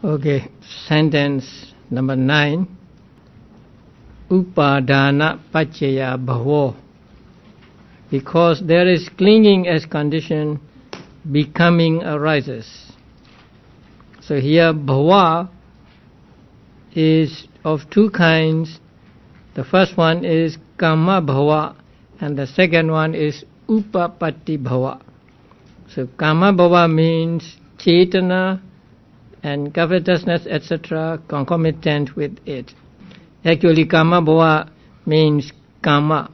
Okay, sentence number 9. Upadana paccaya bhavo. Because there is clinging as condition, becoming arises. So here bhava is of two kinds. The first one is kama bhava and the second one is upapatti bhava. So kama bhava means cetana and covetousness, etc., concomitant with it. Actually, kama bhava means kama,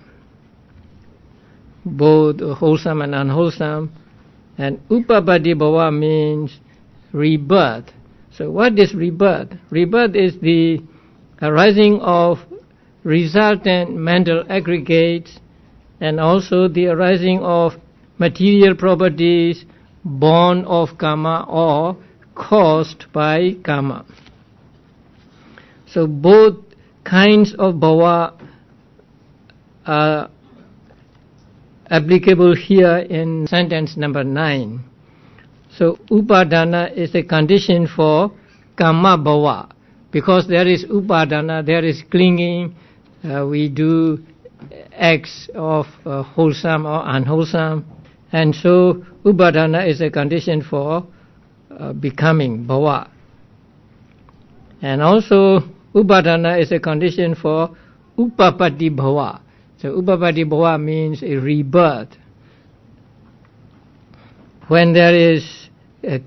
both wholesome and unwholesome, and upapatti bhava means rebirth. So what is rebirth? Rebirth is the arising of resultant mental aggregates and also the arising of material properties born of karma or caused by karma. So both kinds of bhava are applicable here in sentence number 9. So upadana is a condition for kama bhava. Because there is upadana, there is clinging, we do acts of wholesome or unwholesome, and so upadana is a condition for becoming bhava. And also upadana is a condition for upapatti bhava. So upapatti bhava means a rebirth. When there is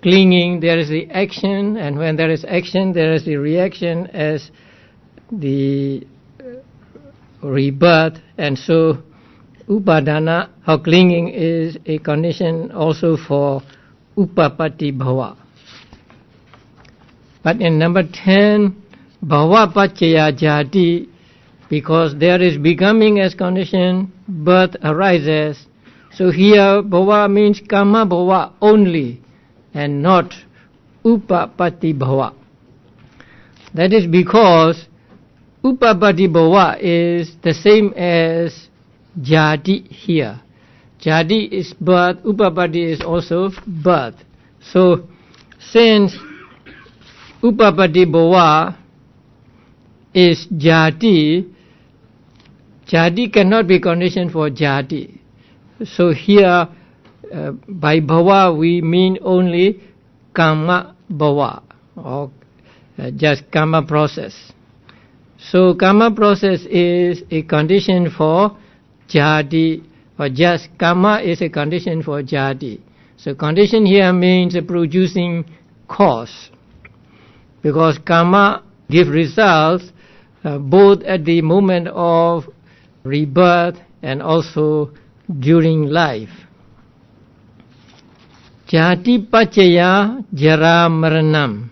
clinging, there is the action, and when there is action, there is the reaction as the rebirth, and so upadana or clinging is a condition also for upapatti bhava. But in number 10, bhava paccaya jati, because there is becoming as condition, birth arises. So here bhava means kama bhava only and not upapatti bhava. That is because upapatti bhava is the same as jati here. Jati is birth, upapatti is also birth. So since upapatti bhava is jati, jati cannot be conditioned for jati. So here by bhava we mean only karma bhava or just karma process. So karma process is a condition for jati, or just karma is a condition for jati. So condition here means a producing cause, because karma gives results both at the moment of rebirth and also during life. Jati paccaya jara maranam.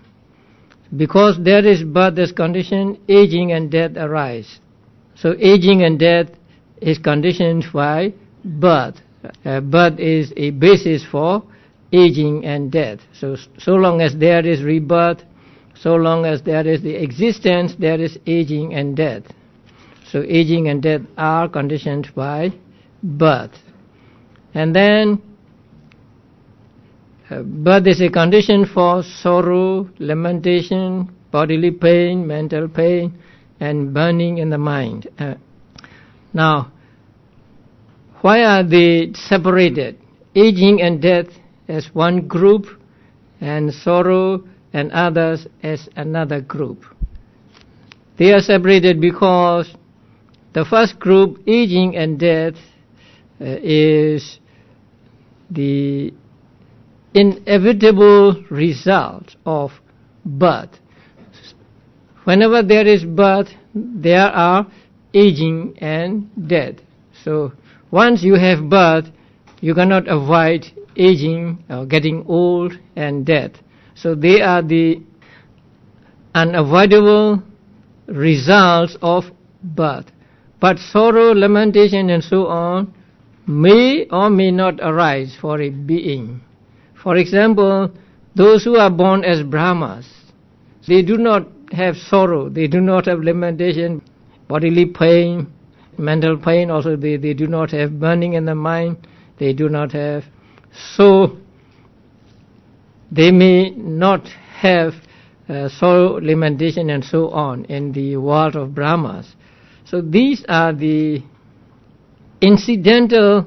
Because there is birth as condition, aging and death arise. So aging and death is conditioned by birth. Birth is a basis for aging and death. So long as there is rebirth, so long as there is the existence, there is aging and death. So aging and death are conditioned by birth. And then birth is a condition for sorrow, lamentation, bodily pain, mental pain, and burning in the mind. Now, why are they separated? Aging and death as one group, and sorrow and others as another group. They are separated because the first group, aging and death, is the inevitable result of birth. Whenever there is birth, there are aging and death. So once you have birth, you cannot avoid aging or getting old and death. So they are the unavoidable results of birth. But sorrow, lamentation and so on may or may not arise for a being. For example, those who are born as Brahmas, they do not have sorrow, they do not have lamentation, bodily pain, mental pain, also they do not have burning in the mind, they do not have. So they may not have sorrow, lamentation, and so on in the world of Brahmas. So these are the incidental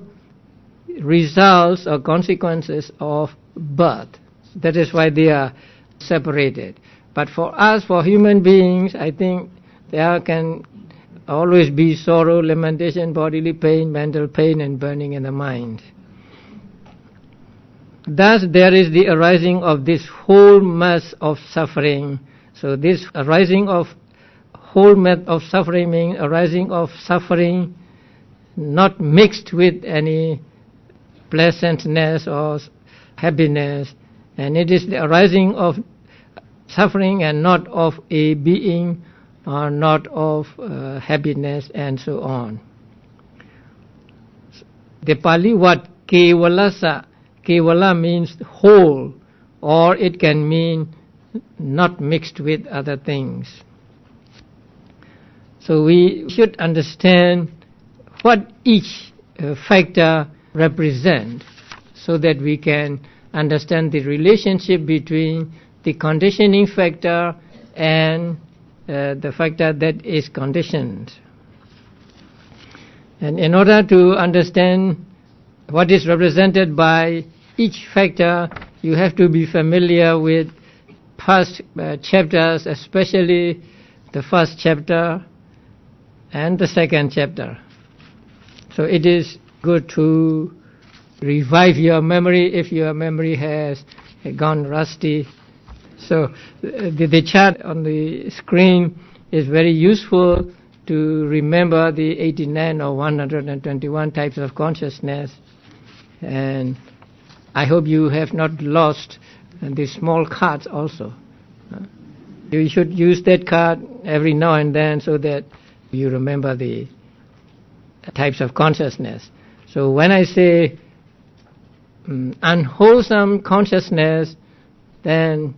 results or consequences of birth. That is why they are separated. But for us, for human beings, I think there can always be sorrow, lamentation, bodily pain, mental pain, and burning in the mind. Thus there is the arising of this whole mass of suffering. So this arising of whole mass of suffering means arising of suffering not mixed with any pleasantness or happiness, and it is the arising of suffering and not of a being or not of happiness and so on. The Pali word kevalasa, kevala means whole, or it can mean not mixed with other things. So we should understand what each factor represents so that we can understand the relationship between the conditioning factor and the factor that is conditioned. And in order to understand what is represented by each factor, you have to be familiar with past chapters, especially the first chapter and the second chapter. So it is good to revive your memory if your memory has gone rusty. So the chart on the screen is very useful to remember the 89 or 121 types of consciousness, and I hope you have not lost the small cards also. You should use that card every now and then so that you remember the types of consciousness. So when I say unwholesome consciousness, then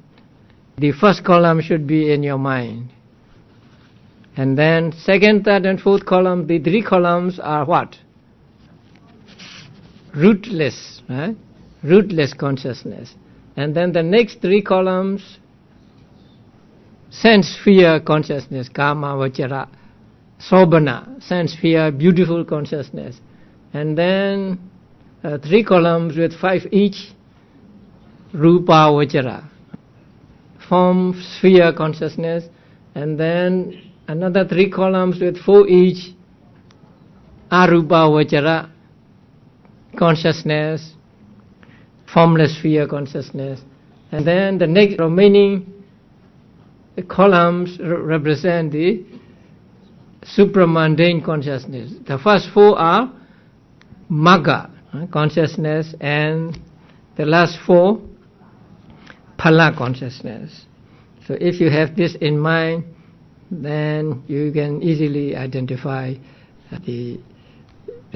the first column should be in your mind. And then second, third and fourth column, the three columns are what? Rootless, right? Rootless consciousness. And then the next three columns, sense sphere consciousness, kama, vachara, sobhana, sense sphere, beautiful consciousness. And then three columns with 5 each, rupa, vachara, form sphere consciousness. And then another 3 columns with 4 each, arupa, vachara, consciousness, formless sphere consciousness. And then the next remaining columns represent the supramundane consciousness. The first 4 are magga consciousness, and the last 4 phala consciousness. So if you have this in mind, then you can easily identify the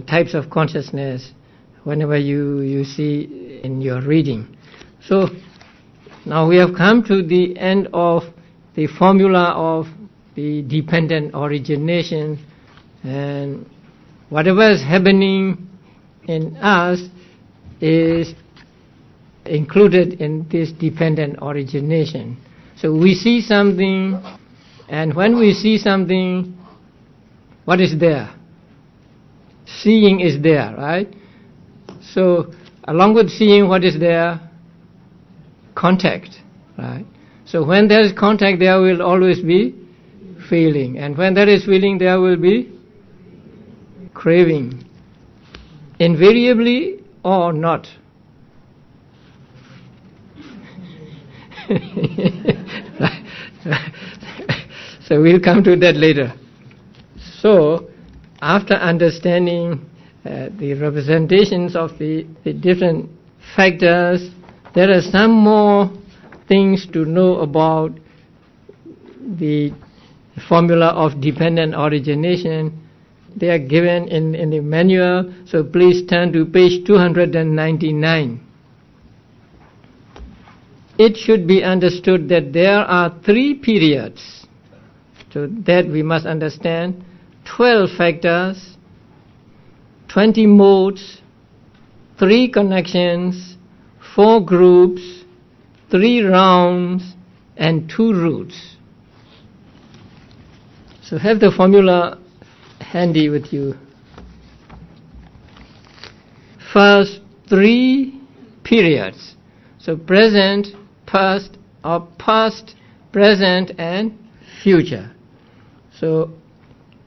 types of consciousness whenever you see in your reading. So now we have come to the end of the formula of the dependent origination, and whatever is happening in us is included in this dependent origination. So we see something, and when we see something, what is there? Seeing is there, right? So along with seeing, what is there? Contact, right? So when there is contact, there will always be feeling, and when there is feeling, there will be craving, invariably or not. So we'll come to that later. So after understanding the representations of the different factors, there are some more things to know about the formula of dependent origination. They are given in the manual, so please turn to page 299. It should be understood that there are 3 periods, so that we must understand: 12 factors, 20 modes, 3 connections, 4 groups, 3 rounds, and 2 roots. So have the formula handy with you. First 3 periods. So present, past, or past, present and future. So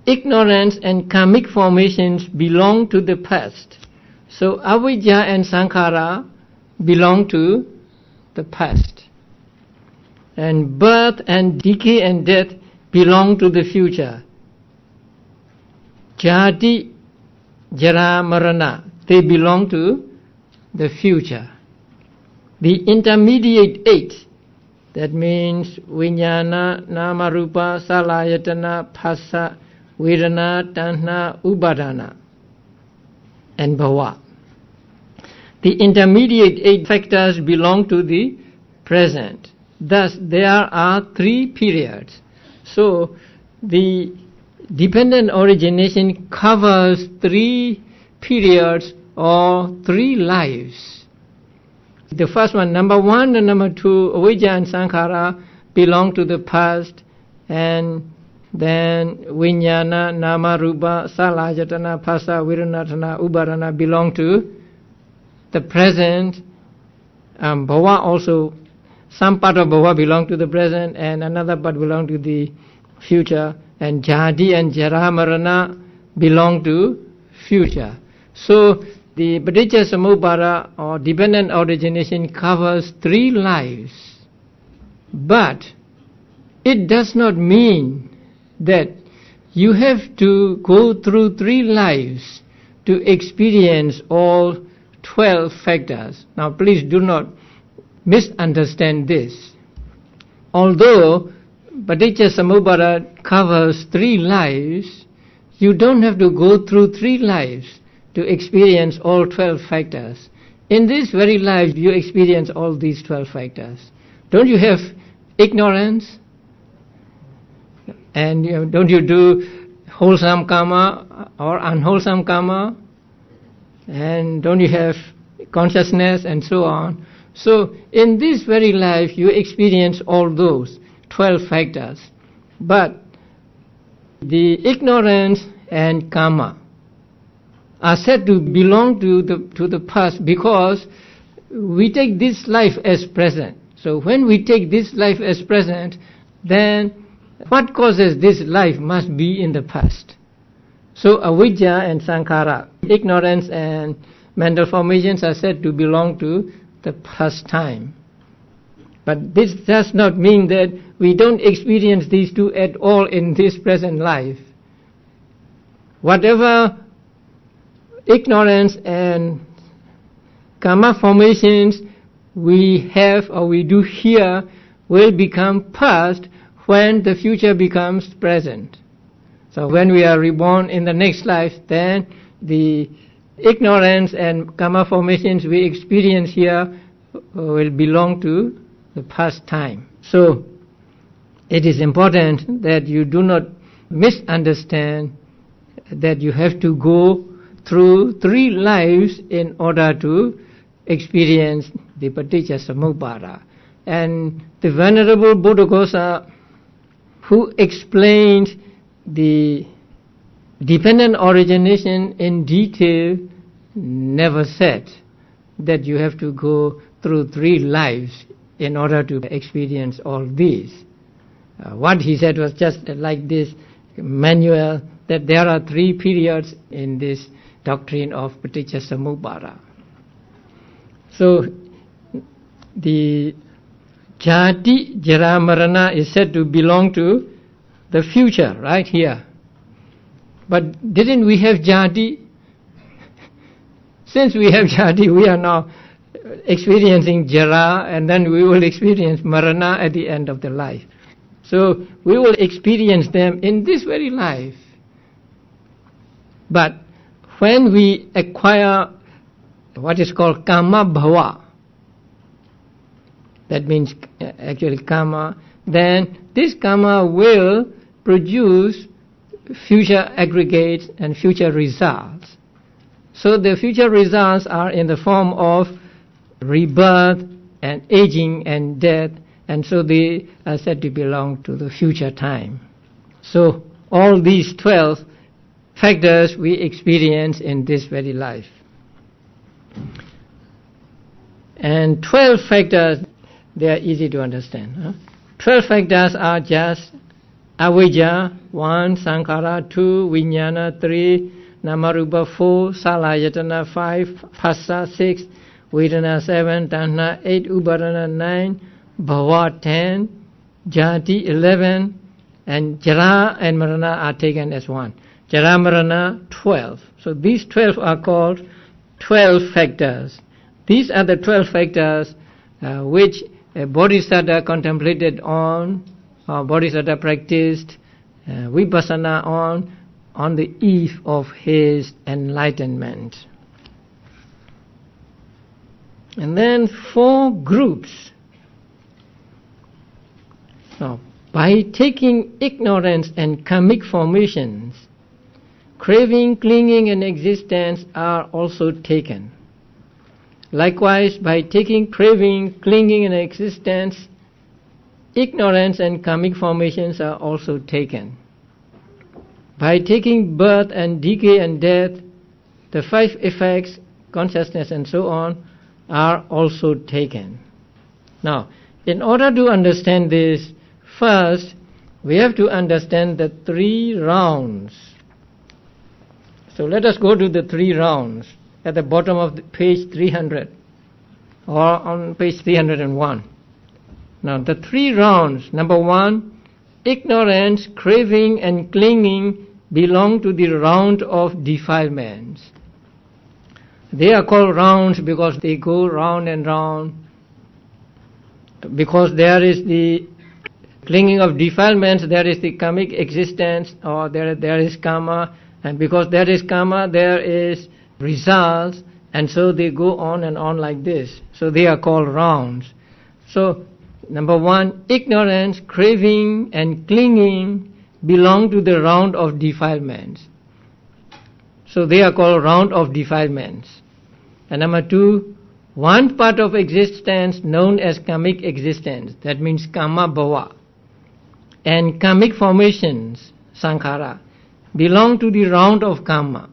ignorance and karmic formations belong to the past. So avidya and sankhara belong to the past. And birth and decay and death belong to the future. Jati, jara, marana, they belong to the future. The intermediate 8, that means vijnana, nama, rupa, salayatana, phassa, vedana, tanha, upadana, and bhava. The intermediate 8 factors belong to the present. Thus, there are 3 periods. So, the dependent origination covers 3 periods or 3 lives. The first one, number 1 and number 2, avidya and sankhara, belong to the past, and then vijnana, nama, rupa, salayatana, phassa, vedana, upadana belong to the present. Bhava also, some part of bhava belong to the present and another part belong to the future, and jati and jara, marana belong to future. So the Paṭiccasamuppāda or dependent origination covers 3 lives, but it does not mean that you have to go through 3 lives to experience all 12 factors. Now please do not misunderstand this. Although Paṭiccasamuppāda covers 3 lives, you don't have to go through 3 lives to experience all 12 factors. In this very life you experience all these 12 factors. Don't you have ignorance? And don't you do wholesome karma or unwholesome karma? And don't you have consciousness and so on? So in this very life you experience all those 12 factors. But the ignorance and karma are said to belong to the past because we take this life as present. So when we take this life as present, then what causes this life must be in the past. So avidya and sankhara, ignorance and mental formations, are said to belong to the past time. But this does not mean that we don't experience these 2 at all in this present life. Whatever ignorance and karma formations we have or we do here will become past when the future becomes present. So when we are reborn in the next life, then the ignorance and karma formations we experience here will belong to the past time. So it is important that you do not misunderstand that you have to go through 3 lives in order to experience the Paṭiccasamuppāda. And the Venerable Buddhaghosa, who explained the dependent origination in detail, never said that you have to go through 3 lives in order to experience all these. What he said was just like this manual, that there are 3 periods in this doctrine of Paṭiccasamuppāda. So the jati, jara, marana is said to belong to the future, right here. But didn't we have jati? Since we have jati, we are now experiencing jara, and then we will experience marana at the end of the life. So we will experience them in this very life. But when we acquire what is called karma bhava, that means actually karma, then this karma will produce future aggregates and future results. So the future results are in the form of rebirth and aging and death and so they are said to belong to the future time. So all these 12 factors we experience in this very life. And 12 factors, they are easy to understand. 12 factors are just avijja, 1, sankhara, 2, vijnana, 3, namarupa, 4, salayatana, 5, phassa, 6, vedana, 7, tanha, 8, upadana, 9, bhava, 10, jati, 11, and jara and marana are taken as 1. Jara, marana, 12. So these 12 are called 12 factors. These are the 12 factors which a bodhisattva contemplated on, or bodhisattva practiced Vipassana on the eve of his enlightenment. And then 4 groups. Now, by taking ignorance and karmic formations, craving, clinging, and existence are also taken. Likewise, by taking craving, clinging, and existence, ignorance and karmic formations are also taken. By taking birth and decay and death, the 5 effects, consciousness and so on, are also taken. Now, in order to understand this, first we have to understand the 3 rounds. So let us go to the 3 rounds at the bottom of the page 300 or on page 301. Now the 3 rounds. Number 1, ignorance, craving and clinging belong to the round of defilements. They are called rounds because they go round and round, because there is the clinging of defilements, there is the karmic existence, or there is karma, and because there is karma there is results, and so they go on and on like this. So they are called rounds. So number 1, ignorance, craving and clinging belong to the round of defilements. So they are called round of defilements. And number 2, one part of existence known as karmic existence, that means karma bhava, and karmic formations, sankhara, belong to the round of karma.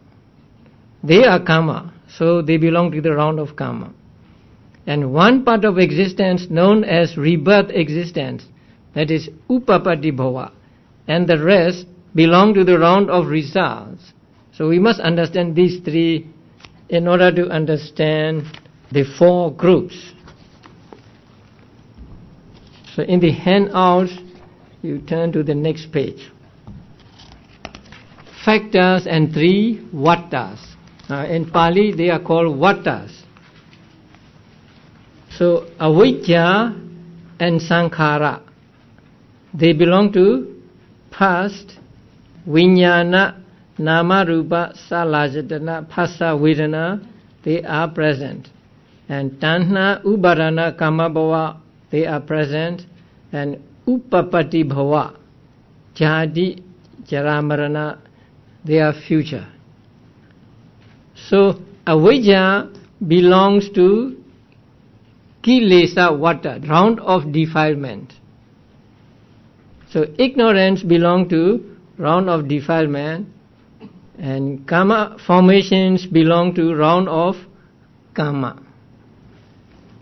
They are karma, so they belong to the round of karma. And one part of existence known as rebirth existence, that is upapati bhava, and the rest belong to the round of results. So we must understand these 3 in order to understand the 4 groups. So in the handouts, you turn to the next page. Factors and 3 vattas. In Pali they are called vattas. So avijja and sankhara, they belong to past, vijnana, nama, rupa, salayatana, phassa, vedana, they are present. And tanha, upadana, kama bhava, they are present. And upapati bhava, jadi, jara, marana, they are future. So avijja belongs to kilesa vata, round of defilement. So ignorance belongs to round of defilement, and karma formations belong to round of karma.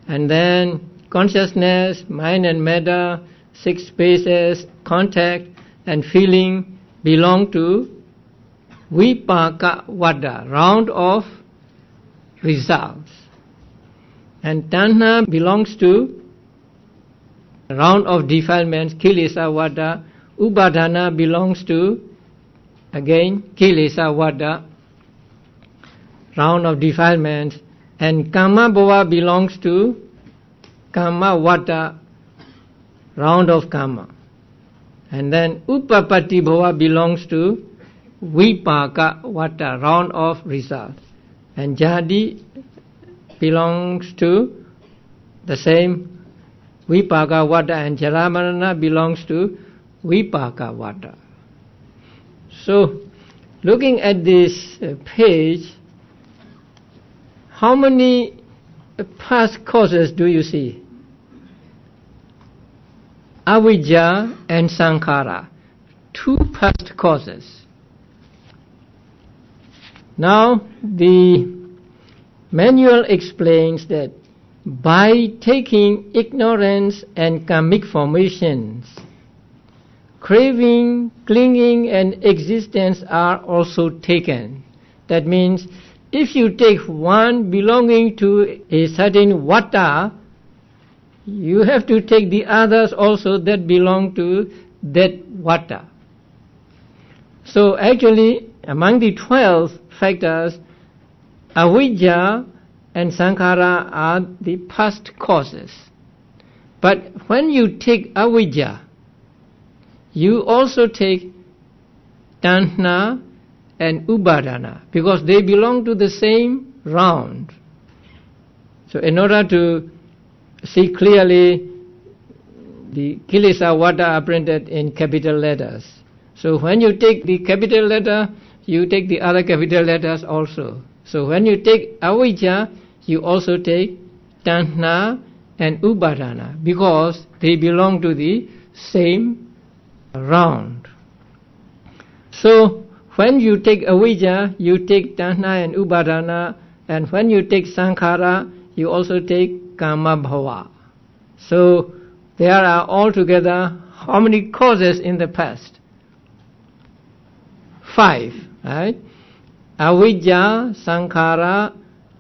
And then consciousness, mind and matter, 6 spaces, contact and feeling belong to vipaka vada, round of results. And tanha belongs to round of defilements, kilesa vada. Upadana belongs to, again, kilesa vada, round of defilements. And kama bhava belongs to kama vata, round of karma. And then upapati bhava belongs to vipaka vata, round of results. And jadi belongs to the same vipaka vata, and jara marana belongs to vipaka vata. So looking at this page, how many past causes do you see? avijja and sankhara, two past causes. Now the manual explains that by taking ignorance and karmic formations, craving, clinging and existence are also taken. That means if you take one belonging to a certain vata, you have to take the others also that belong to that vata. So actually among the 12 factors, avijja and sankhara are the past causes. But when you take avijja, you also take tanha and upadana, because they belong to the same round. So in order to see clearly, the kilesa vata are printed in capital letters. So when you take the capital letter, you take the other capital letters also. So when you take avijja, you also take tanha and upadana, because they belong to the same round. So when you take avijja, you take tanha and upadana, and when you take sankhara, you also take kama bhava. So there are altogether how many causes in the past? 5, right? Avijja, sankhara,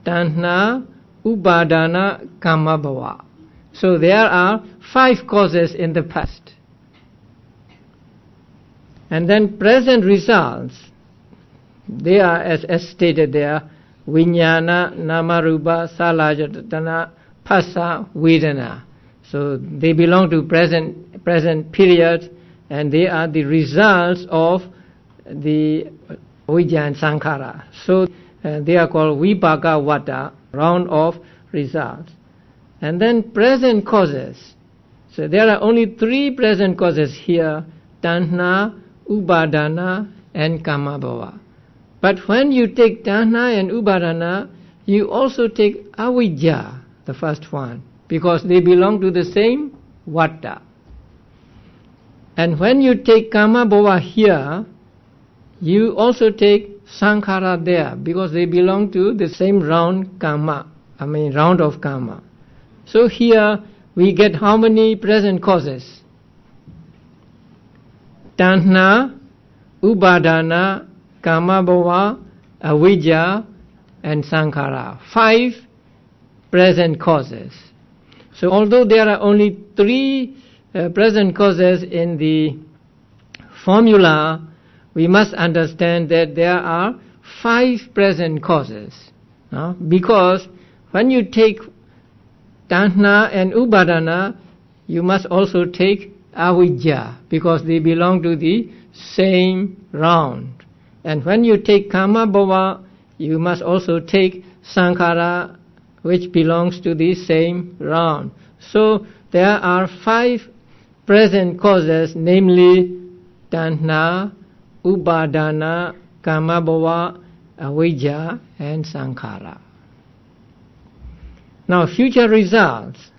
tanha, upadana, kama bhava. So there are 5 causes in the past. And then present results, they are as stated there, vijnana, namarupa, salājatana, phassa, vedana. So they belong to present period, and they are the results of the avijja and sankhara. So they are called vipaka vata, round of results. And then present causes. So there are only 3 present causes here, tanha, upadana and kama bhava. But when you take tanha and upadana, you also take avijja, the first one, because they belong to the same vata. And when you take kama bhava here, you also take sankhara there, because they belong to the same round round of karma. So here we get how many present causes? Tanha, upadana, kama bhava, avijja and sankhara. 5 present causes. So although there are only 3 present causes in the formula, we must understand that there are 5 present causes. Because when you take tanha and upadana, you must also take avijja, because they belong to the same round. And when you take kama bhava, you must also take sankhara, which belongs to the same round. So there are 5 present causes, namely tanha, upadana, kama bhava, avijja and sankhara. Now future results.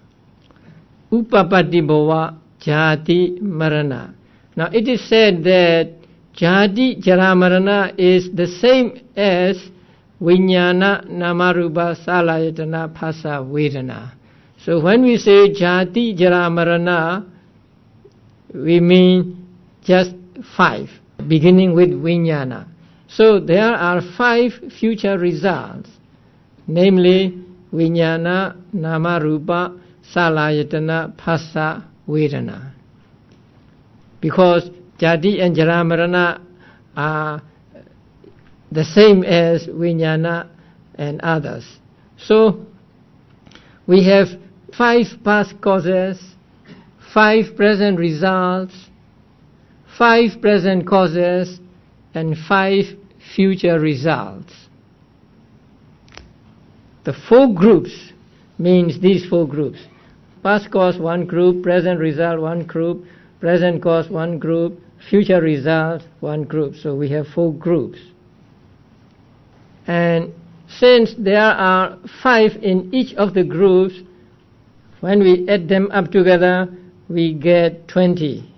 Upapatti bhava, jati, marana. Now it is said that jati, jara, marana is the same as vijnana, namarupa, salājatana, phassa, vedana. So when we say jati, jara, marana, we mean just 5, beginning with vijnana. So there are 5 future results, namely vijnana, namarupa, salājatana, phassa, vedana. Because jati and jara, marana are the same as vijnana and others. So we have 5 past causes, 5 present results, 5 present causes, and 5 future results. The 4 groups means these 4 groups. Past cause 1 group, present result 1 group, present cause 1 group, future result 1 group. So we have 4 groups. And since there are 5 in each of the groups, when we add them up together, we get 20.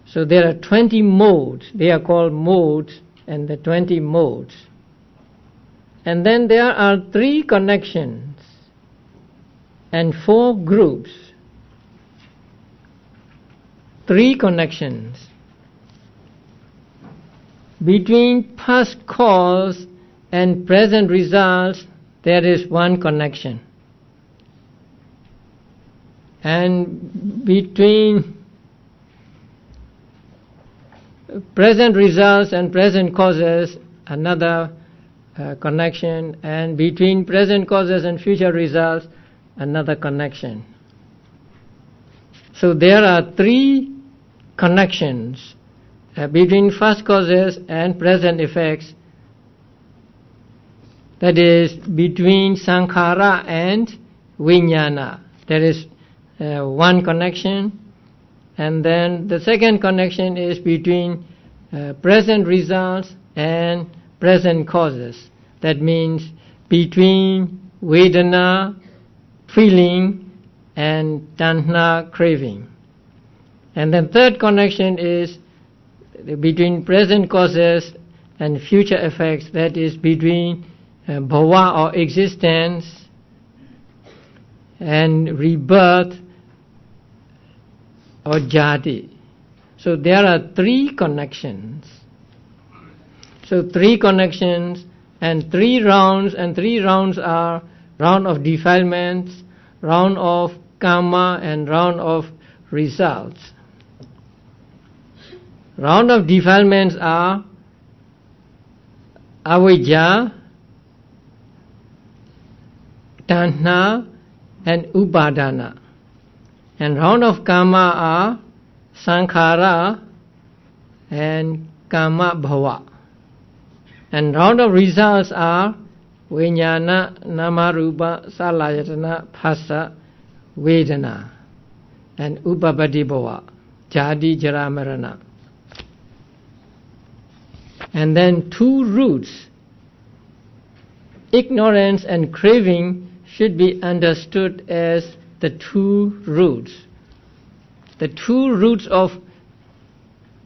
So there are 20 modes. They are called modes, and the 20 modes. And then there are 3 connections and 4 groups. 3 connections. Between past cause and present results, there is 1 connection. And between present results and present causes, another connection, and between present causes and future results, another connection. So there are 3 connections between first causes and present effects, that is between Saṅgaha and Vijnana. There is 1 connection, and then the second connection is between present results and present causes. That means between Vedana, feeling, and Tanha, craving. And then third connection is between present causes and future effects, that is between bhava or existence and rebirth or jati. So there are 3 connections. So 3 connections and 3 rounds, and 3 rounds are round of defilements, round of karma, and round of results. Round of defilements are avijja, tanha, and upadana. And round of karma are sankhara and kama bhava. And round of results are vijnana, namarupa, salayatana, phassa, vedana, and upapati bhava, jadi, jara, marana. And then 2 roots, ignorance and craving, should be understood as the 2 roots. The 2 roots of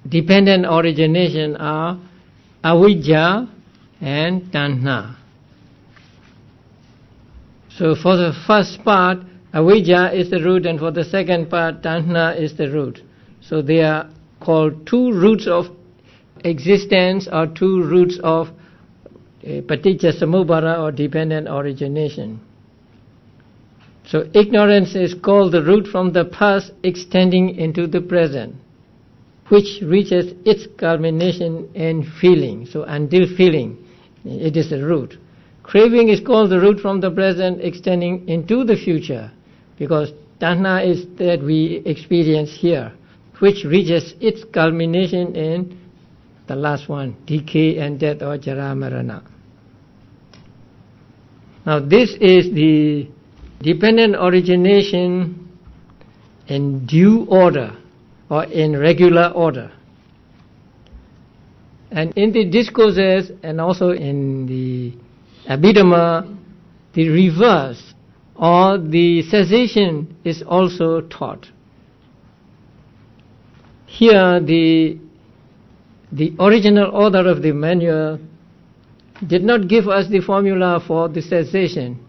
dependent origination are avijja and tanha. So for the first part, avijja is the root, and for the second part, tanha is the root. So they are called 2 roots of existence, or 2 roots of Paṭiccasamuppāda, or dependent origination. So ignorance is called the root from the past extending into the present, which reaches its culmination in feeling. So until feeling, it is the root. Craving is called the root from the present extending into the future, because tanha is that we experience here, which reaches its culmination in the last one, decay and death, or jara marana. Now this is the dependent origination in due order, or in regular order. And in the discourses and also in the Abhidhamma, the reverse or the cessation is also taught. Here the original author of the manual did not give us the formula for the cessation,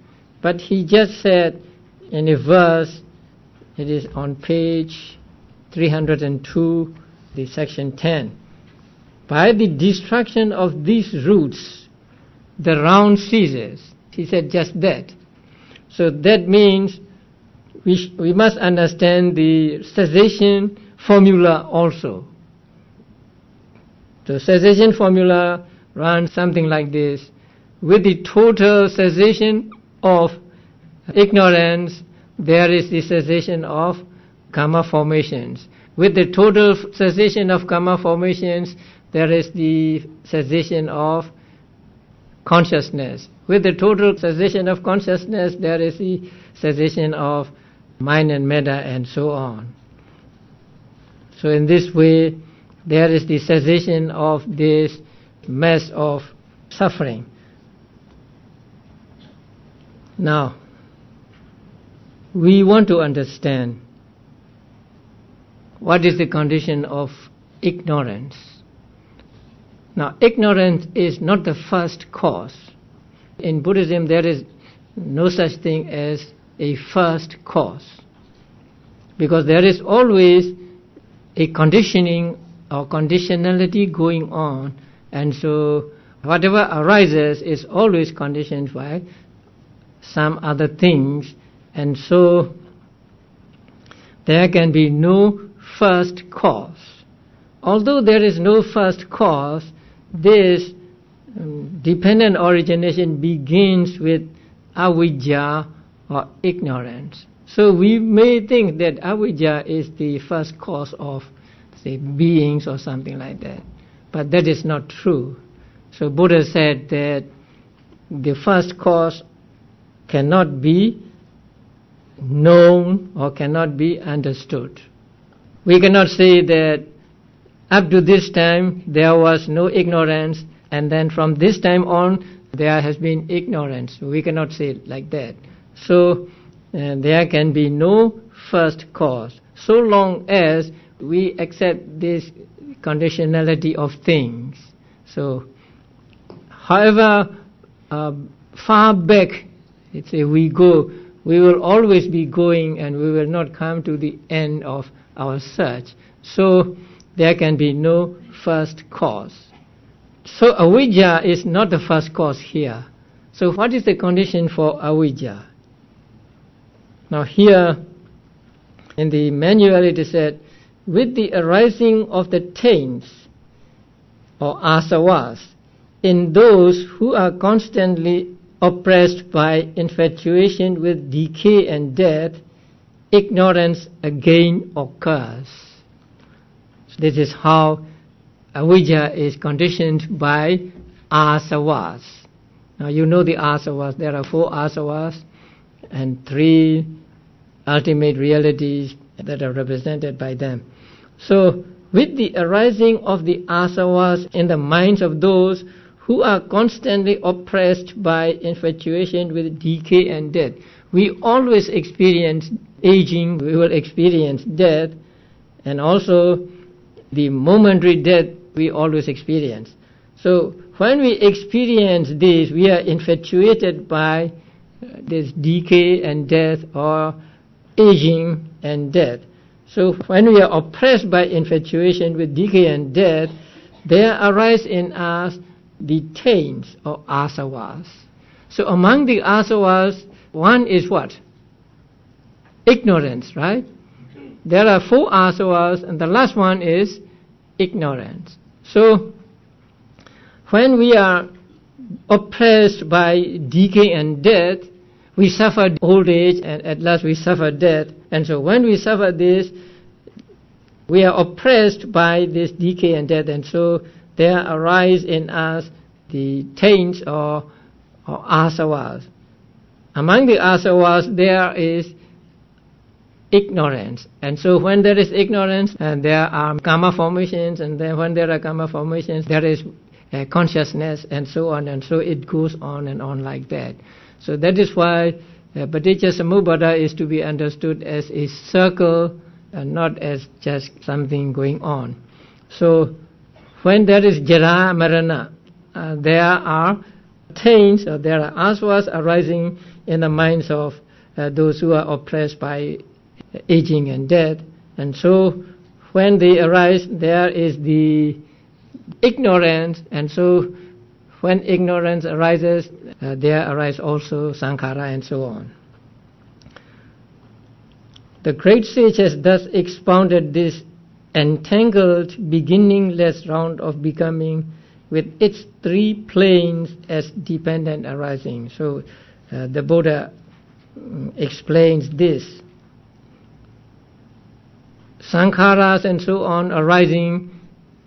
but he just said in a verse, it is on page 302, the section 10, by the destruction of these roots, the round ceases. He said just that. So that means we must understand the cessation formula also. The cessation formula runs something like this: with the total cessation of ignorance, there is the cessation of karma formations. With the total cessation of karma formations, there is the cessation of consciousness. With the total cessation of consciousness, there is the cessation of mind and matter, and so on. So in this way, there is the cessation of this mass of suffering. Now, we want to understand what is the condition of ignorance? Now, ignorance is not the first cause. In Buddhism, there is no such thing as a first cause, because there is always a conditioning or conditionality going on, and so whatever arises is always conditioned by some other things, and so there can be no first cause. Although there is no first cause, this dependent origination begins with avijja or ignorance. So we may think that avijja is the first cause of, say, beings or something like that, but that is not true. So Buddha said that the first cause cannot be known or cannot be understood. We cannot say that up to this time there was no ignorance, and then from this time on there has been ignorance. We cannot say it like that. So there can be no first cause, so long as we accept this conditionality of things. So however far back we go, we will always be going, and we will not come to the end of our search. So there can be no first cause. So avijja is not the first cause here. So what is the condition for avijja? Now here in the manual it is said, with the arising of the taints or asavas in those who are constantly oppressed by infatuation with decay and death, ignorance again occurs. So this is how avijja is conditioned by asavas. Now you know the asavas. There are 4 asavas and 3 ultimate realities that are represented by them. So with the arising of the asavas in the minds of those who are constantly oppressed by infatuation with decay and death, we always experience aging, we will experience death, and also the momentary death we always experience. So when we experience this, we are infatuated by this decay and death, or aging and death. So when we are oppressed by infatuation with decay and death, there arise in us the taints or asavas. So among the asavas, one is what? Ignorance, right? There are 4 asavas, and the last one is ignorance. So when we are oppressed by decay and death, we suffer old age, and at last we suffer death. And so when we suffer this, we are oppressed by this decay and death, and so there arise in us the taints or asavas. Among the asavas there is ignorance, and so when there is ignorance, and there are karma formations, and then when there are karma formations there is consciousness, and so on, and so it goes on and on like that. So that is why Paṭiccasamuppāda is to be understood as a circle and not as just something going on. So when there is jara marana, there are taints, or there are asavas arising in the minds of those who are oppressed by aging and death, and so when they arise there is the ignorance, and so when ignorance arises there arise also saṅgaha and so on. The great sage has thus expounded this entangled beginningless round of becoming with its 3 planes as dependent arising. So the Buddha explains this. Saṅgharas and so on arising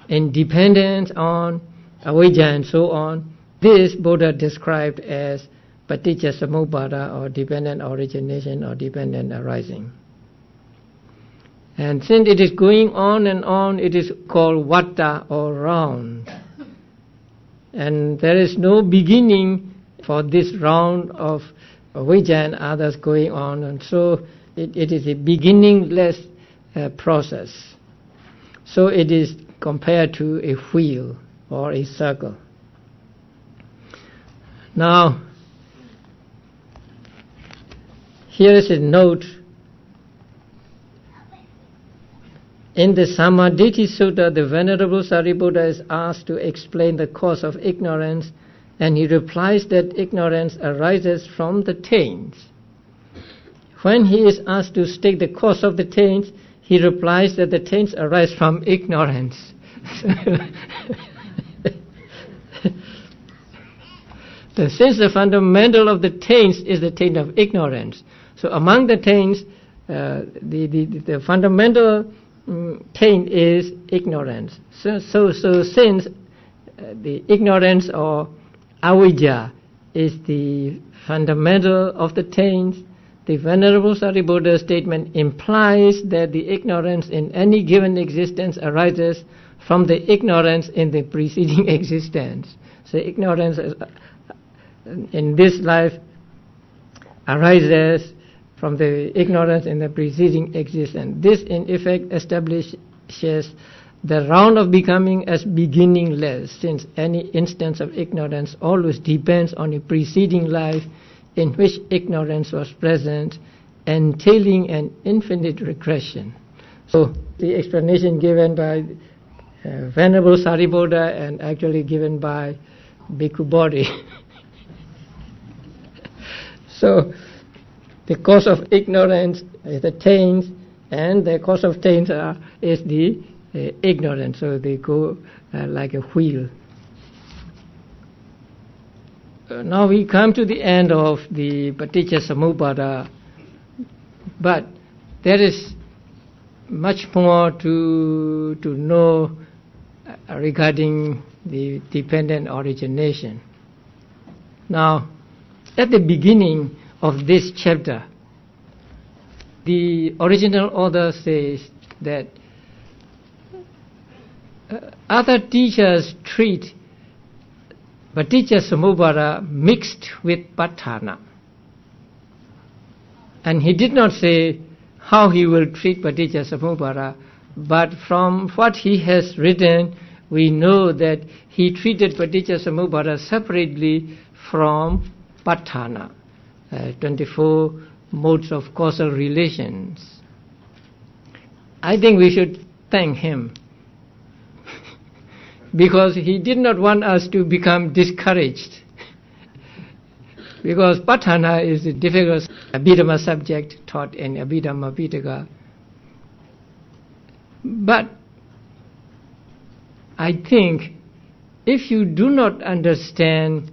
in dependence on avijja and so on, this Buddha described as Paṭiccasamuppāda, or dependent origination or dependent arising. And since it is going on and on, it is called vata or round. And there is no beginning for this round of avijja and others going on, and so it is a beginningless process. So it is compared to a wheel or a circle. Now, here is a note. In the Samadhi Sutta, the Venerable Sariputta is asked to explain the cause of ignorance, and he replies that ignorance arises from the taints. When he is asked to state the cause of the taints, he replies that the taints arise from ignorance. Since the fundamental of the taints is the taint of ignorance, so among the taints, the fundamental taint is ignorance. So since the ignorance or avijja is the fundamental of the taints, the Venerable Sariputta's statement implies that the ignorance in any given existence arises from the ignorance in the preceding existence. So ignorance in this life arises from the ignorance in the preceding existence. This in effect establishes the round of becoming as beginningless, since any instance of ignorance always depends on a preceding life in which ignorance was present, entailing an infinite regression. So the explanation given by Venerable Sariputta and actually given by Bhikkhu Bodhi. So the cause of ignorance is the taints, and the cause of taints is the ignorance. So they go like a wheel. Now we come to the end of the Paṭiccasamuppāda, but there is much more to know regarding the dependent origination. Now, at the beginning of this chapter, the original author says that other teachers treat Paṭiccasamuppāda mixed with Paṭṭhāna. And he did not say how he will treat Paṭiccasamuppāda, but from what he has written, we know that he treated Paṭiccasamuppāda separately from Paṭṭhāna, 24 modes of causal relations. I think we should thank him, because he did not want us to become discouraged. Because Paṭṭhāna is a difficult Abhidhamma subject taught in Abhidhammattha. But I think if you do not understand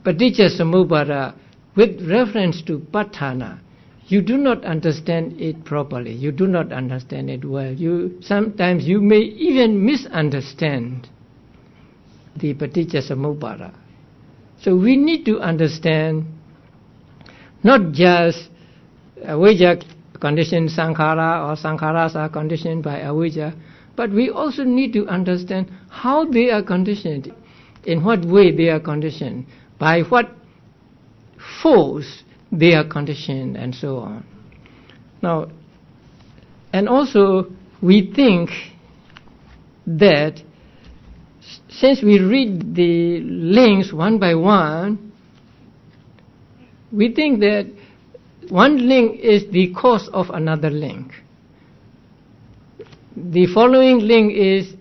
Paṭiccasamuppāda with reference to Paṭṭhāna, you do not understand it properly. You do not understand it well. Sometimes you may even misunderstand the Paṭiccasamuppāda. So we need to understand not just avijja conditioned sankhara, or sankharas are conditioned by avijja, but we also need to understand how they are conditioned, in what way they are conditioned, by what force they are conditioned, and so on. Now, and also we think that since we read the links one by one, we think that one link is the cause of another link. The following link is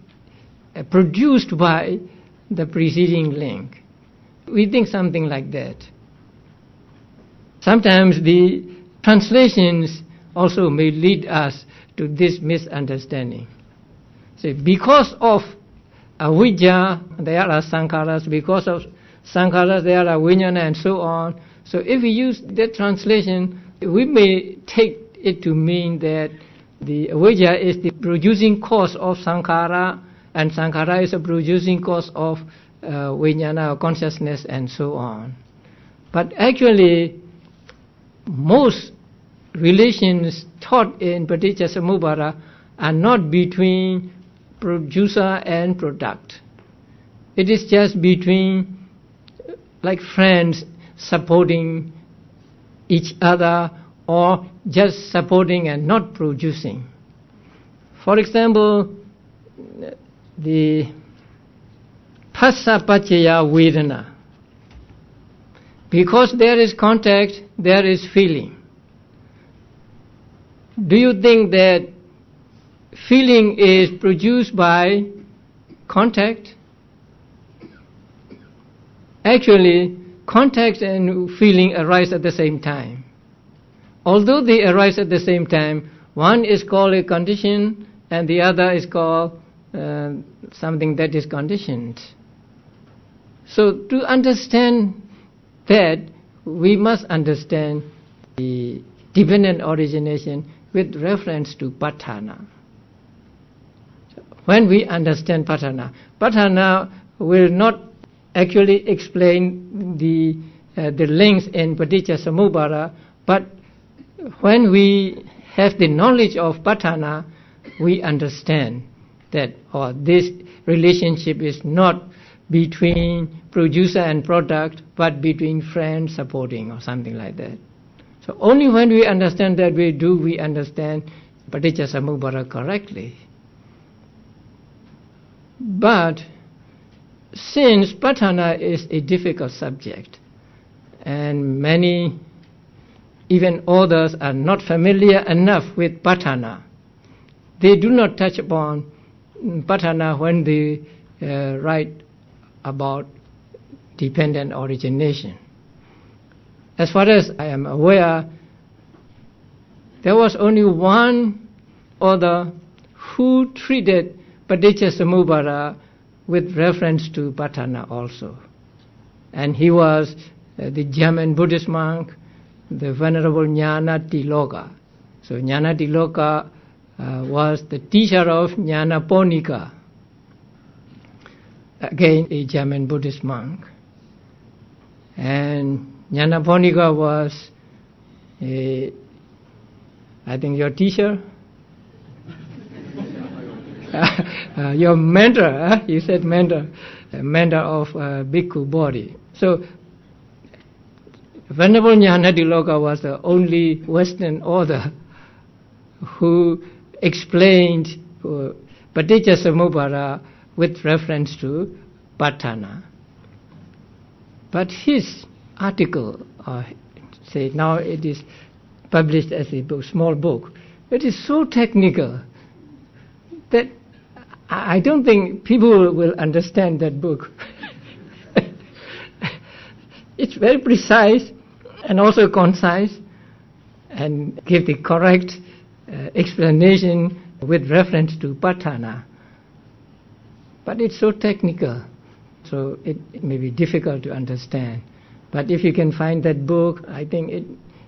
produced by the preceding link. We think something like that. Sometimes the translations also may lead us to this misunderstanding. So because of avijja, there are sankharas. Because of sankharas, there are vijnana, and so on. So if we use that translation, we may take it to mean that the avijja is the producing cause of sankhara, and sankhara is a producing cause of vijnana, or consciousness, and so on. But actually, most relations taught in Paṭiccasamuppāda are not between producer and product. It is just between, like friends supporting each other, or just supporting and not producing. For example, the phassa paccaya vedana. Because there is contact, there is feeling. Do you think that feeling is produced by contact? Actually, contact and feeling arise at the same time. Although they arise at the same time, one is called a condition and the other is called something that is conditioned. So to understand that, we must understand the dependent origination with reference to Paṭṭhāna. When we understand Paṭṭhāna will not actually explain the links in Paṭiccasamuppāda, but when we have the knowledge of Paṭṭhāna, we understand that this relationship is not between producer and product, but between friends supporting or something like that. So only when we understand that we understand Paṭiccasamuppāda correctly. But since Paṭṭhāna is a difficult subject, and many, even others, are not familiar enough with Paṭṭhāna, they do not touch upon Paṭṭhāna when they write about dependent origination. As far as I am aware, there was only one author who treated Paṭiccasamuppāda with reference to Paṭṭhāna also. And he was the German Buddhist monk, the Venerable Ñāṇatiloka. So Ñāṇatiloka was the teacher of Ñāṇaponika, again a German Buddhist monk. And Ñāṇaponika was I think your teacher? Your mentor, you said mentor, mentor of Bhikkhu Bodhi. So Venerable Ñāṇatiloka was the only Western author who explained Paṭiccasamuppāda with reference to Paṭṭhāna. But his article, say now it is published as a book, small book, it is so technical that I don't think people will understand that book. It's very precise and also concise and give the correct explanation with reference to Paṭṭhāna. But it's so technical, so it may be difficult to understand. But if you can find that book, I think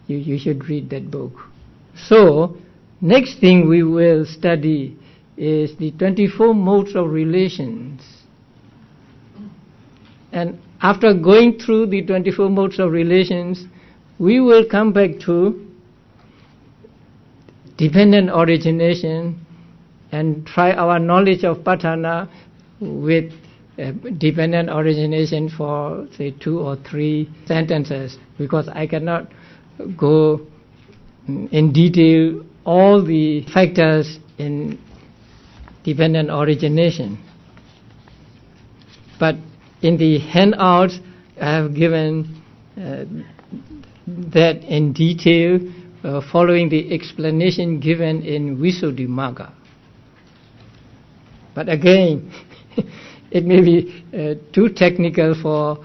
you should read that book. So, next thing we will study is the 24 modes of relations. And after going through the 24 modes of relations, we will come back to dependent origination and try our knowledge of Paṭṭhāna with dependent origination for say 2 or 3 sentences, because I cannot go in detail all the factors in dependent origination. But in the handouts I have given that in detail following the explanation given in Visuddhimagga. But again, it may be too technical for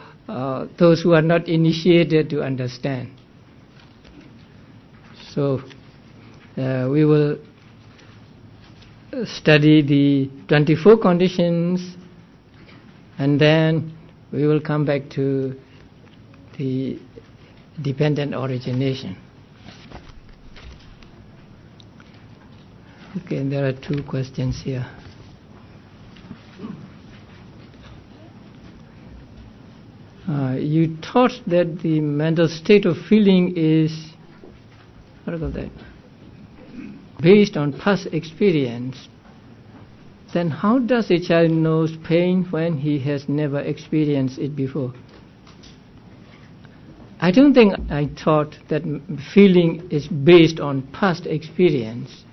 those who are not initiated to understand. So we will study the 24 conditions, and then we will come back to the dependent origination. Okay, there are 2 questions here. You taught that the mental state of feeling is, what about that, based on past experience. Then how does a child know pain when he has never experienced it before? I don't think I taught that feeling is based on past experience.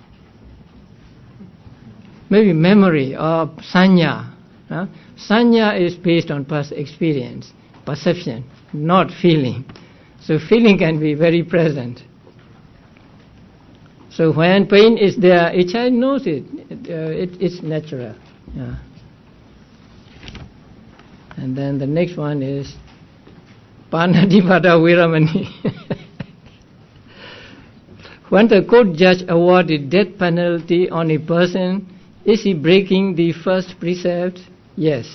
maybe memory or sanya. Sanya is based on past experience, perception, not feeling. So feeling can be very present. So when pain is there, a child knows it. It's natural. Yeah. And then the next one is Panadipada Viramani. When the court judge awarded death penalty on a person, is he breaking the first precept? Yes.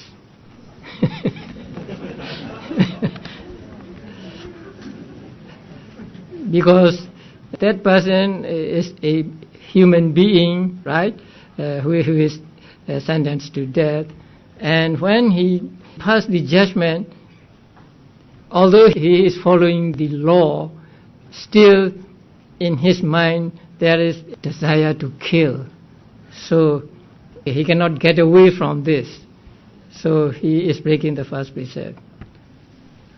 Because that person is a human being, right, who is sentenced to death. And when he passed the judgment, although he is following the law, still in his mind there is desire to kill. So he cannot get away from this. So he is breaking the first precept.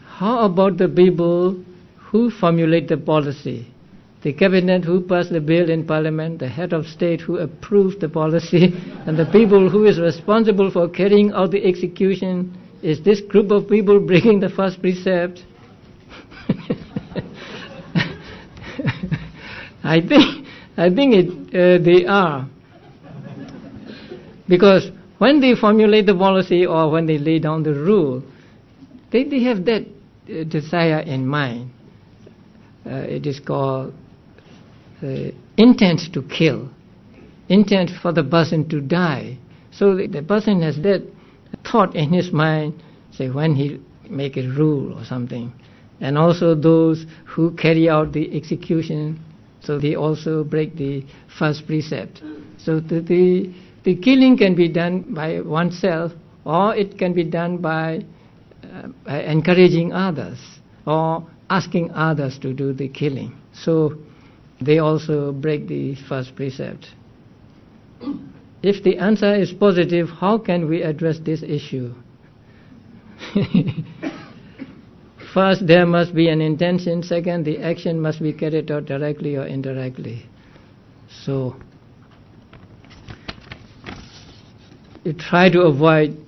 How about the people who formulate the policy? The cabinet who passed the bill in parliament, the head of state who approved the policy, and the people who is responsible for carrying out the execution. Is this group of people breaking the first precept? I think they are. Because when they formulate the policy or when they lay down the rule, they have that desire in mind. It is called intent to kill, intent for the person to die. So the person has that thought in his mind, say when he make a rule or something. And also those who carry out the execution, so they also break the first precept. So the killing can be done by oneself, or it can be done by encouraging others or asking others to do the killing. So they also break the first precept. If the answer is positive, how can we address this issue? First, there must be an intention. Second, the action must be carried out directly or indirectly. So you try to avoid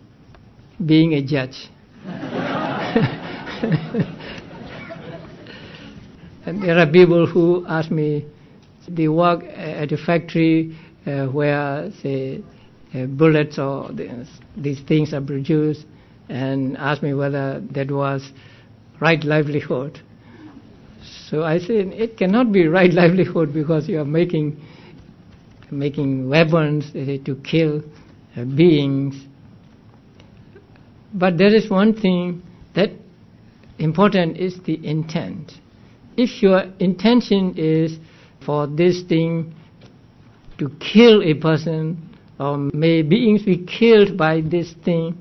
being a judge. And there are people who ask me, they work at a factory where, say, bullets or these things are produced, and ask me whether that was right livelihood. So I say it cannot be right livelihood because you are making weapons to kill beings. But there is one thing that important is the intent. If your intention is for this thing to kill a person, or may beings be killed by this thing,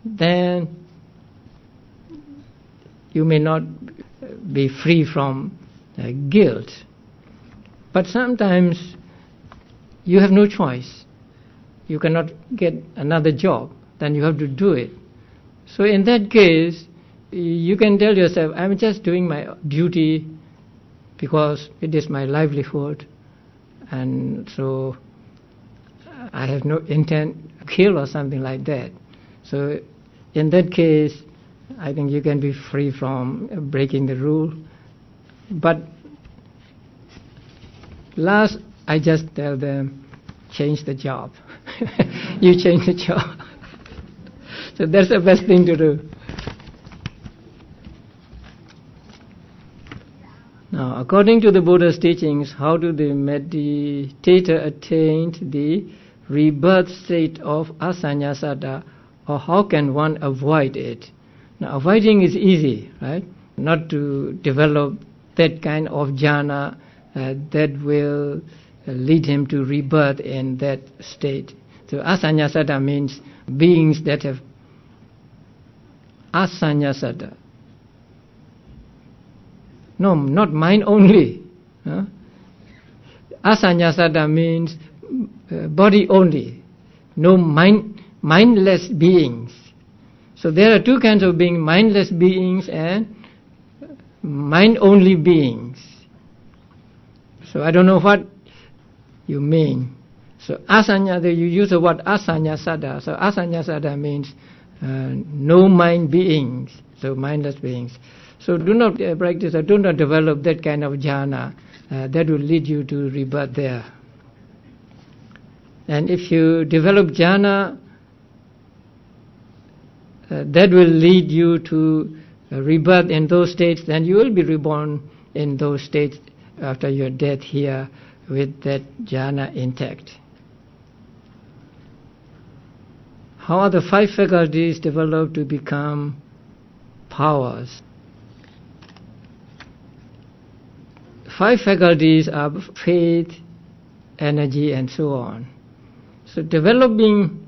then you may not be free from guilt. But sometimes you have no choice. You cannot get another job, then you have to do it. So in that case, you can tell yourself, I'm just doing my duty because it is my livelihood, and so I have no intent to kill or something like that. So in that case, I think you can be free from breaking the rule. But last, I just tell them, change the job. You change the job. So that's the best thing to do. Now, according to the Buddha's teachings, how do the meditator attain the rebirth state of asannyasata, or how can one avoid it? Now, avoiding is easy, right? Not to develop that kind of jhana that will lead him to rebirth in that state. So asannyasata means beings that have asannyasata. No, not mind only. Asannyasata means body only. No mindless beings. So there are two kinds of beings, mindless beings and mind-only beings. So I don't know what you mean. So asanya, you use the word asanya sada. So asanya sada means no mind beings, so mindless beings. So do not practice or do not develop that kind of jhana. That will lead you to rebirth there. And if you develop jhana, that will lead you to rebirth in those states, then you will be reborn in those states after your death here with that jhana intact. How are the 5 faculties developed to become powers? 5 faculties are faith, energy, and so on. So developing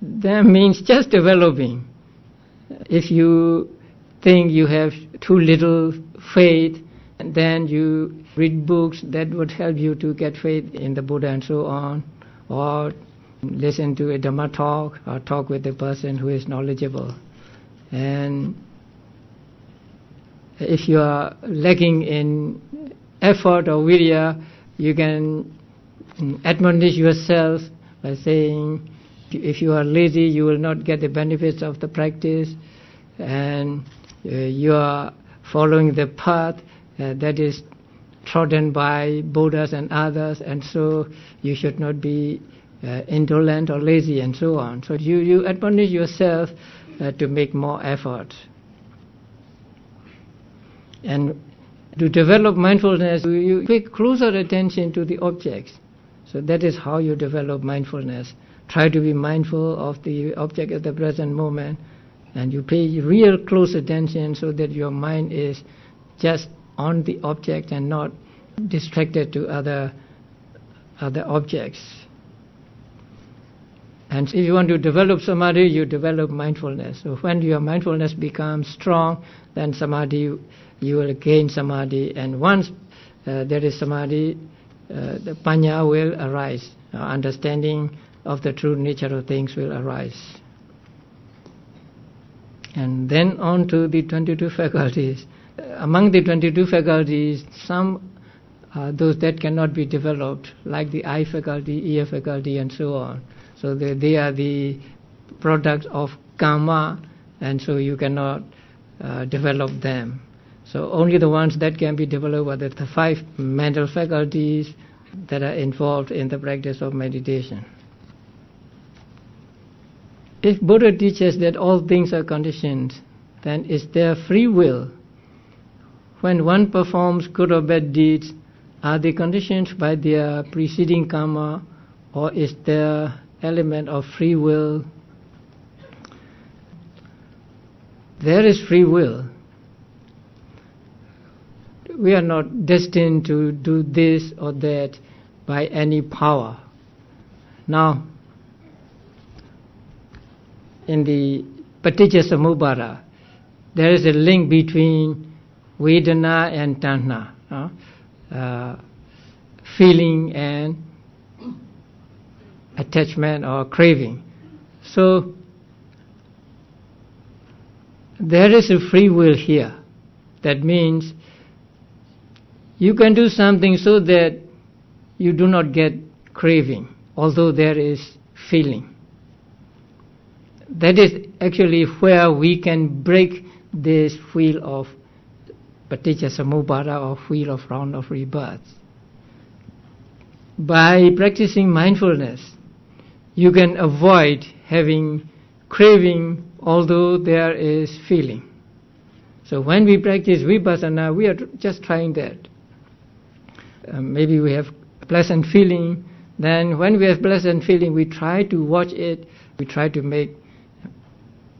them means just developing. If you think you have too little faith, and then you read books that would help you to get faith in the Buddha and so on, or listen to a Dhamma talk, or talk with a person who is knowledgeable. And if you are lacking in effort or virya, you can admonish yourself by saying, if you are lazy, you will not get the benefits of the practice, and you are following the path that is trodden by Buddhas and others, and so you should not be indolent or lazy and so on. So you admonish yourself to make more effort. And to develop mindfulness, you pay closer attention to the objects. So that is how you develop mindfulness. Try to be mindful of the object at the present moment, and you pay real close attention so that your mind is just on the object and not distracted to other objects. And if you want to develop samadhi, you develop mindfulness. So when your mindfulness becomes strong, then samadhi, you will gain samadhi. And once there is samadhi, the panya will arise. Understanding of the true nature of things will arise. And then on to the 22 faculties. Among the 22 faculties, some are those that cannot be developed, like the eye faculty, ear faculty, and so on. So they are the products of karma, and so you cannot develop them. So only the ones that can be developed are the 5 mental faculties that are involved in the practice of meditation. If Buddha teaches that all things are conditioned, then is there free will? When one performs good or bad deeds, are they conditioned by their preceding karma, or is there element of free will? There is free will. We are not destined to do this or that by any power. Now, in the Paṭiccasamuppāda, there is a link between Vedana and Tanha, feeling and attachment or craving. So there is a free will here. That means you can do something so that you do not get craving, although there is feeling. That is actually where we can break this wheel of Paṭiccasamuppāda, or wheel of round of rebirth. By practicing mindfulness, you can avoid having craving although there is feeling. So when we practice Vipassana, we are just trying that. Maybe we have pleasant feeling, then when we have pleasant feeling, we try to watch it, we try to make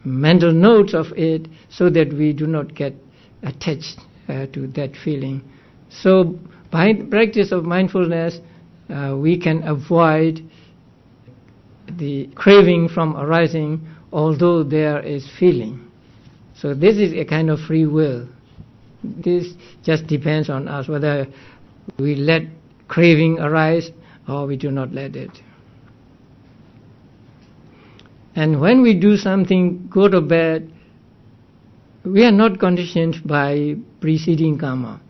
mental notes of it so that we do not get attached to that feeling. So by the practice of mindfulness, we can avoid the craving from arising although there is feeling. So this is a kind of free will. This just depends on us whether we let craving arise or we do not let it. And when we do something good or bad, we are not conditioned by preceding karma.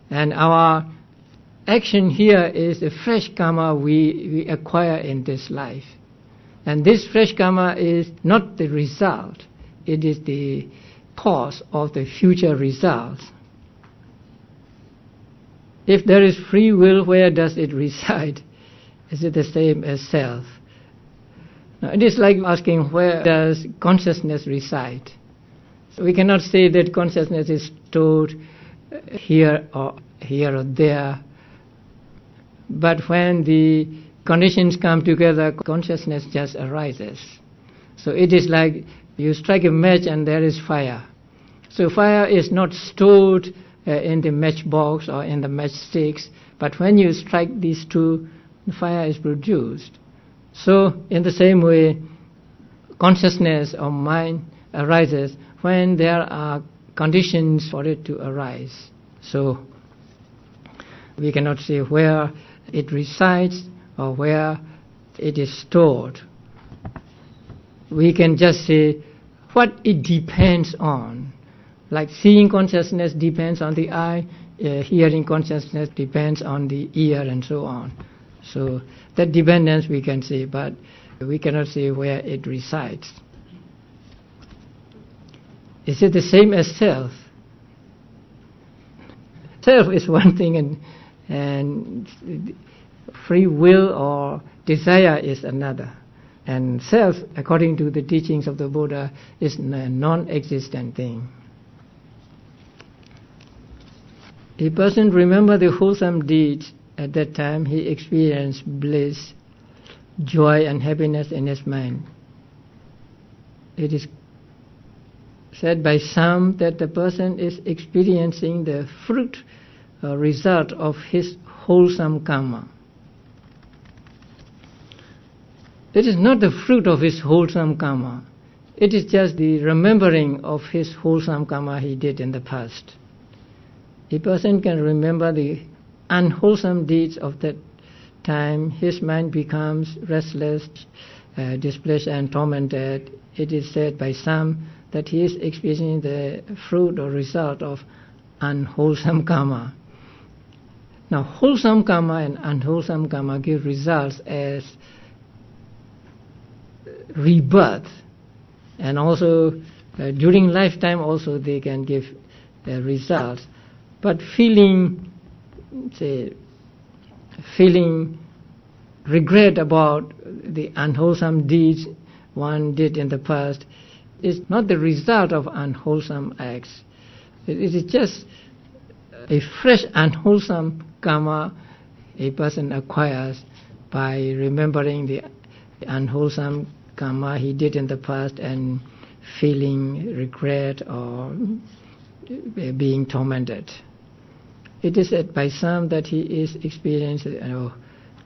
And our action here is a fresh karma we acquire in this life. And this fresh karma is not the result, it is the cause of the future results. If there is free will, where does it reside? Is it the same as self? Now, it is like asking, where does consciousness reside? So we cannot say that consciousness is stored here or there. But when the conditions come together, consciousness just arises. So it is like you strike a match and there is fire. So fire is not stored in the matchbox or in the matchsticks, but when you strike these two, the fire is produced. So in the same way, consciousness or mind arises when there are conditions for it to arise. So we cannot say where it resides or where it is stored. We can just say what it depends on. Like seeing consciousness depends on the eye, hearing consciousness depends on the ear, and so on. So that dependence we can say, but we cannot say where it resides. Is it the same as self? Self is one thing, and free will or desire is another. And self, according to the teachings of the Buddha, is a non-existent thing. A person remembers the wholesome deeds. At that time he experienced bliss, joy and happiness in his mind. It is said by some that the person is experiencing the fruit or result of his wholesome karma. It is not the fruit of his wholesome karma. It is just the remembering of his wholesome karma he did in the past. A person can remember the unwholesome deeds of that time. His mind becomes restless, displeased and tormented. It is said by some that he is experiencing the fruit or result of unwholesome karma. Now, wholesome karma and unwholesome karma give results as rebirth, and also during lifetime also they can give results. But feeling regret about the unwholesome deeds one did in the past is not the result of unwholesome acts. It is just a fresh unwholesome karma a person acquires by remembering the unwholesome karma he did in the past and feeling regret or being tormented. It is said by some that he is experiencing.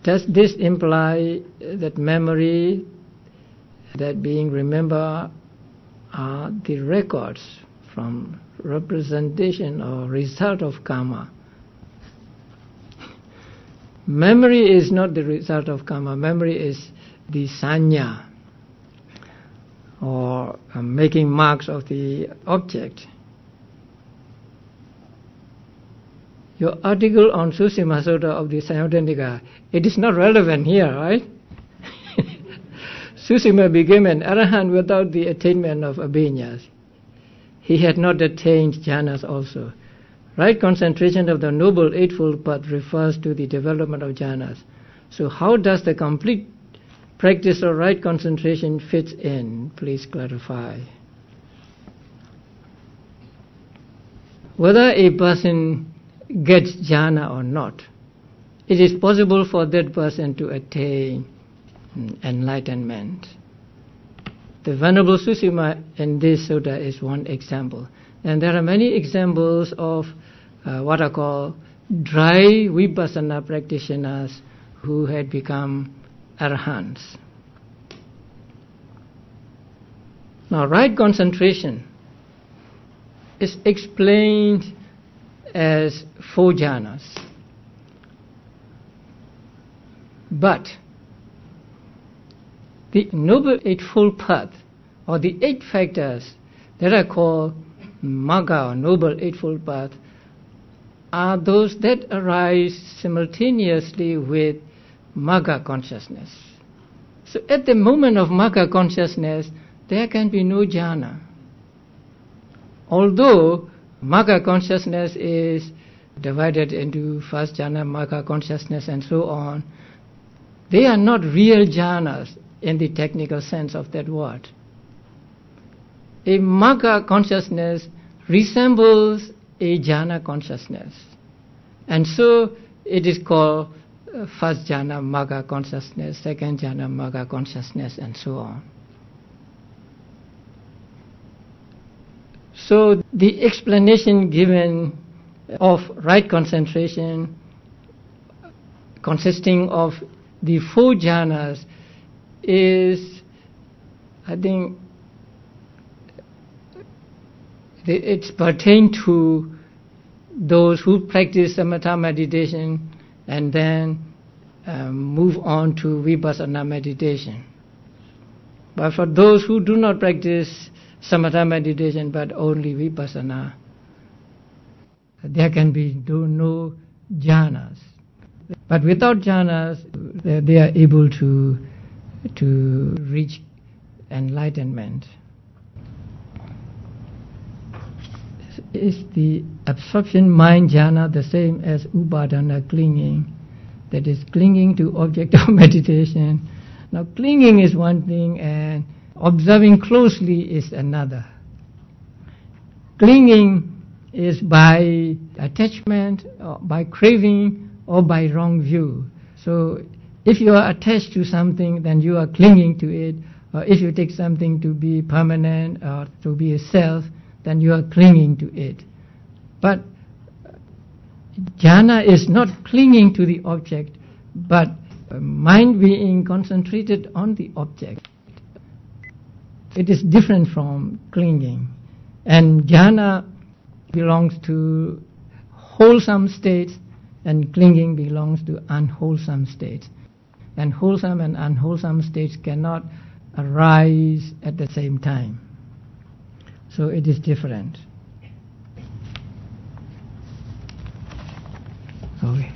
Does this imply that memory, that being remembered, are the records from representation or result of karma? Memory is not the result of karma. Memory is the sanya, or making marks of the object. Your article on Susima Sutta of the Sayādaw, it is not relevant here, right? Susima became an arahant without the attainment of abhiññas. He had not attained jhanas also. Right concentration of the Noble Eightfold Path refers to the development of jhanas. So how does the complete practice of right concentration fit in? Please clarify. Whether a person gets jhana or not, it is possible for that person to attain enlightenment. The Venerable Susima in this sutta is one example. And there are many examples of what are called dry Vipassana practitioners who had become arahants. Now, right concentration is explained as 4 jhanas. But the Noble Eightfold Path, or the 8 factors that are called Magga or Noble Eightfold Path, are those that arise simultaneously with Magga consciousness. So at the moment of Magga consciousness, there can be no jhana. Although Magga consciousness is divided into first jhana, Magga consciousness and so on, they are not real jhanas in the technical sense of that word. A Magga consciousness resembles a jhana consciousness. And so it is called first jhana Magga consciousness, second jhana Magga consciousness, and so on. So the explanation given of right concentration consisting of the four jhanas is, I think, it's pertain to those who practice samatha meditation and then move on to vipassana meditation. But for those who do not practice samatha meditation but only vipassana, there can be no jhanas. But without jhanas, they are able to reach enlightenment. Is the absorption mind jhana the same as upadana, clinging? That is, clinging to object of meditation. Now, clinging is one thing and observing closely is another. Clinging is by attachment, or by craving, or by wrong view. So if you are attached to something, then you are clinging to it. Or if you take something to be permanent or to be a self, then you are clinging to it. But jhana is not clinging to the object, but mind being concentrated on the object. It is different from clinging. And jhana belongs to wholesome states, and clinging belongs to unwholesome states. And wholesome and unwholesome states cannot arise at the same time. So it is different. Okay.